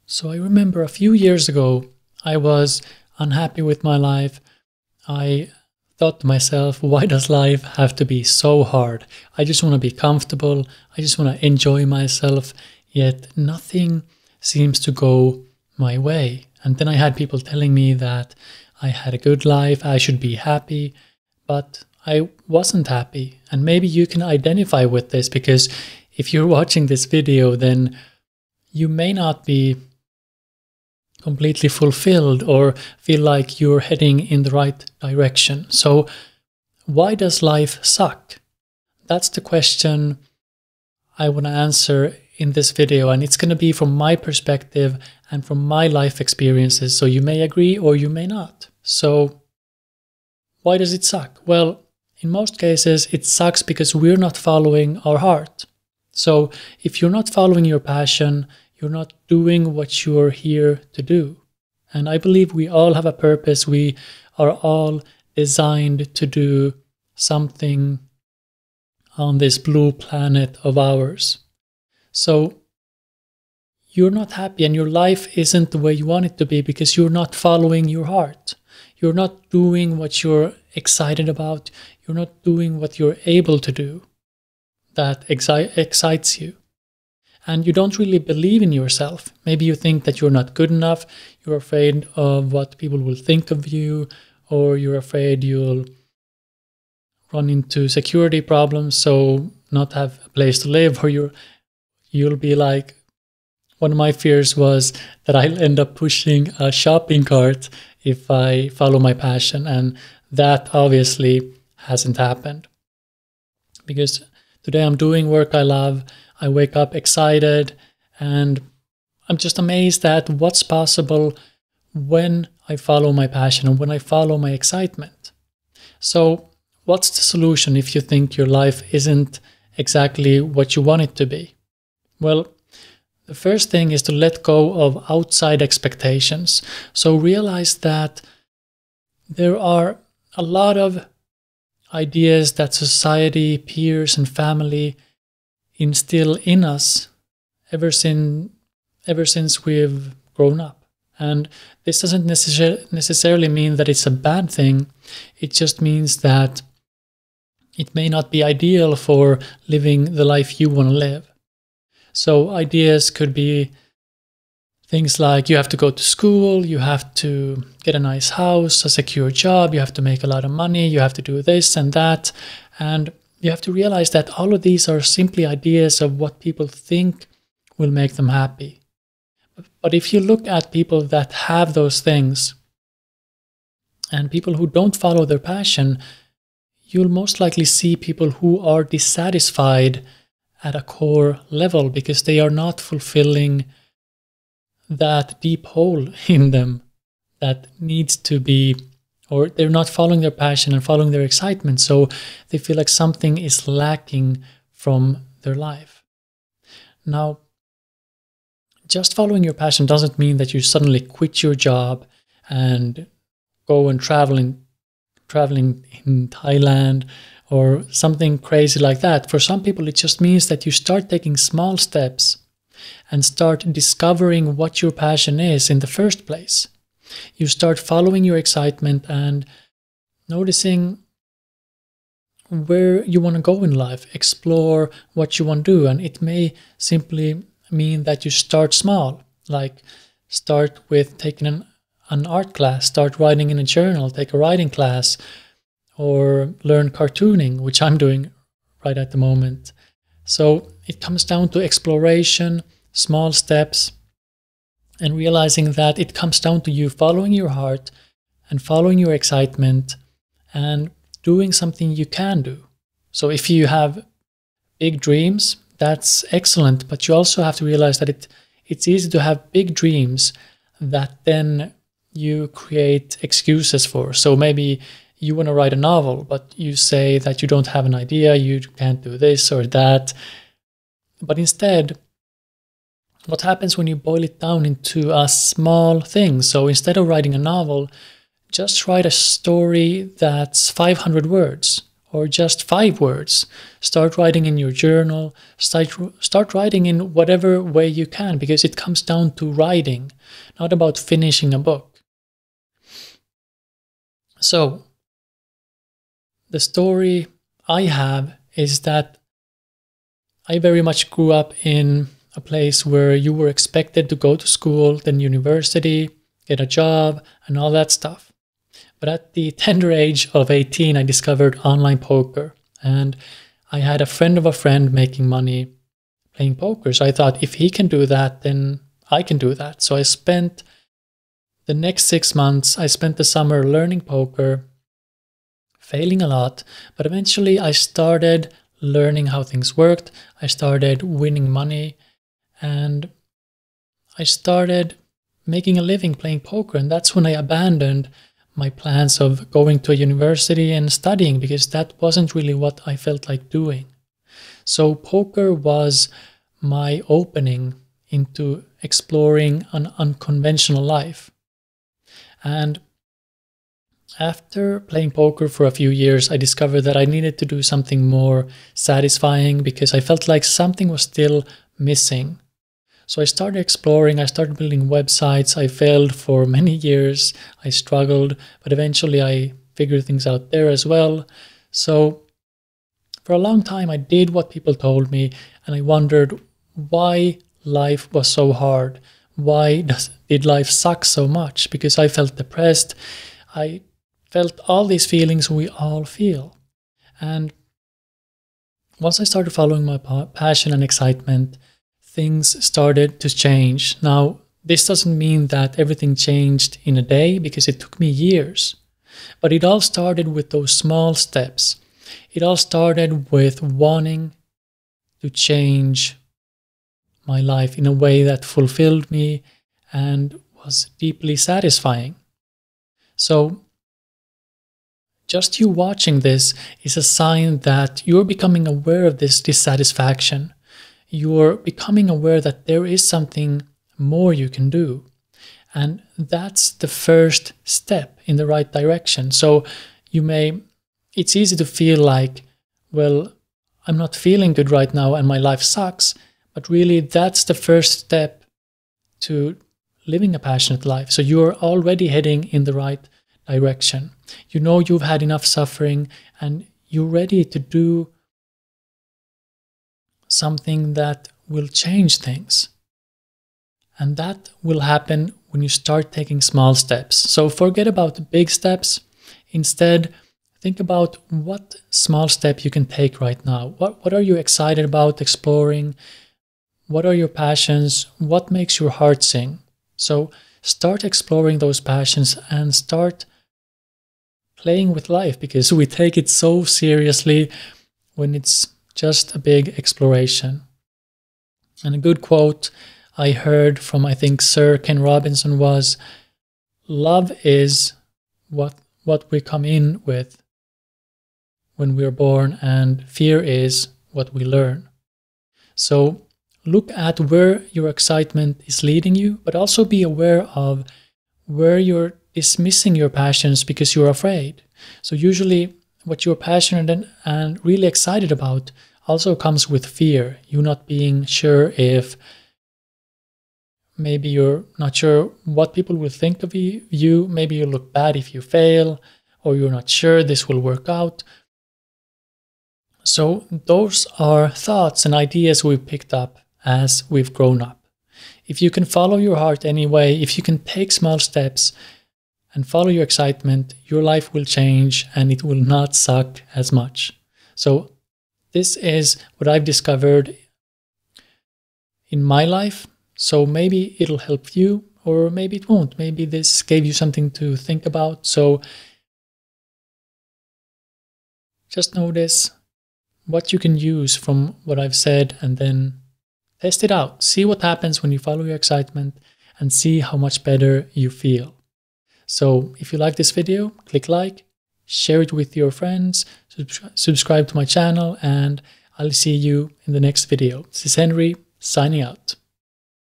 So I remember a few years ago, I was unhappy with my life. I thought to myself, why does life have to be so hard? I just want to be comfortable. I just want to enjoy myself. Yet nothing seems to go my way. And then I had people telling me that I had a good life, I should be happy, but I wasn't happy. And maybe you can identify with this, because if you're watching this video, then you may not be completely fulfilled or feel like you're heading in the right direction. So why does life suck? That's the question I want to answer in this video, and it's going to be from my perspective and from my life experiences. So you may agree or you may not. So why does it suck? Well, in most cases it sucks because we're not following our heart. So if you're not following your passion, you're not doing what you're here to do. And I believe we all have a purpose. We are all designed to do something on this blue planet of ours. So you're not happy and your life isn't the way you want it to be because you're not following your heart. You're not doing what you're excited about. You're not doing what you're able to do that excites you. And you don't really believe in yourself. Maybe you think that you're not good enough. You're afraid of what people will think of you, or you're afraid you'll run into security problems, so not have a place to live, or you'll be like, one of my fears was that I'll end up pushing a shopping cart if I follow my passion, and that obviously hasn't happened. Because today I'm doing work I love, I wake up excited, and I'm just amazed at what's possible when I follow my passion and when I follow my excitement. So what's the solution if you think your life isn't exactly what you want it to be? Well, the first thing is to let go of outside expectations. So realize that there are a lot of ideas that society, peers, and family instill in us ever since we've grown up. And this doesn't necessarily mean that it's a bad thing. It just means that it may not be ideal for living the life you want to live. So ideas could be things like you have to go to school, you have to get a nice house, a secure job, you have to make a lot of money, you have to do this and that. And you have to realize that all of these are simply ideas of what people think will make them happy. But if you look at people that have those things and people who don't follow their passion, you'll most likely see people who are dissatisfied at a core level because they are not fulfilling that deep hole in them that needs to be, or they're not following their passion and following their excitement, so they feel like something is lacking from their life. Now, just following your passion doesn't mean that you suddenly quit your job and go and traveling in Thailand or something crazy like that. For some people, it just means that you start taking small steps and start discovering what your passion is in the first place. You start following your excitement and noticing where you want to go in life, explore what you want to do. And it may simply mean that you start small, like start with taking an art class, start writing in a journal, take a writing class, or learn cartooning, which I'm doing right at the moment. So it comes down to exploration, small steps, and realizing that it comes down to you following your heart and following your excitement and doing something you can do. So if you have big dreams, that's excellent, but you also have to realize that it's easy to have big dreams that then you create excuses for. So maybe you want to write a novel, but you say that you don't have an idea, you can't do this or that. But instead, what happens when you boil it down into a small thing? So instead of writing a novel, just write a story that's 500 words or just 5 words. Start writing in your journal, start writing in whatever way you can, because it comes down to writing, not about finishing a book. So, the story I have is that I very much grew up in a place where you were expected to go to school, then university, get a job, and all that stuff. But at the tender age of 18, I discovered online poker, and I had a friend of a friend making money playing poker. So I thought, if he can do that, then I can do that. So I spent the next 6 months, I spent the summer learning poker, failing a lot, but eventually I started learning how things worked. I started winning money, and I started making a living playing poker. And that's when I abandoned my plans of going to a university and studying, because that wasn't really what I felt like doing. So poker was my opening into exploring an unconventional life. And after playing poker for a few years, I discovered that I needed to do something more satisfying, because I felt like something was still missing. So I started exploring, I started building websites. I failed for many years, I struggled, but eventually I figured things out there as well. So for a long time I did what people told me, and I wondered why life was so hard. Why did life suck so much? Because I felt depressed. I felt all these feelings we all feel. And once I started following my passion and excitement, things started to change. Now, this doesn't mean that everything changed in a day, because it took me years. But it all started with those small steps. It all started with wanting to change my life in a way that fulfilled me and was deeply satisfying. So, just you watching this is a sign that you're becoming aware of this dissatisfaction. You're becoming aware that there is something more you can do. And that's the first step in the right direction. So it's easy to feel like, well, I'm not feeling good right now and my life sucks. But really, that's the first step to living a passionate life. So you're already heading in the right direction. You know you've had enough suffering, and you're ready to do something that will change things. And that will happen when you start taking small steps. So forget about the big steps. Instead, think about what small step you can take right now. What are you excited about exploring? What are your passions? What makes your heart sing? So start exploring those passions and start playing with life, because we take it so seriously when it's just a big exploration. And a good quote I heard from, I think, Sir Ken Robinson was, love is what we come in with when we're born, and fear is what we learn. So look at where your excitement is leading you, but also be aware of where you're dismissing your passions because you're afraid. So usually what you're passionate and really excited about also comes with fear. You not being sure if maybe you're not sure what people will think of you. Maybe you look bad if you fail, or you're not sure this will work out. So those are thoughts and ideas we've picked up as we've grown up. If you can follow your heart anyway, if you can take small steps and follow your excitement, your life will change and it will not suck as much. So this is what I've discovered in my life. So maybe it'll help you, or maybe it won't. Maybe this gave you something to think about. So just notice what you can use from what I've said, and then test it out. See what happens when you follow your excitement, and see how much better you feel. So if you like this video, click like, share it with your friends, subscribe to my channel, and I'll see you in the next video. This is Henry, signing out.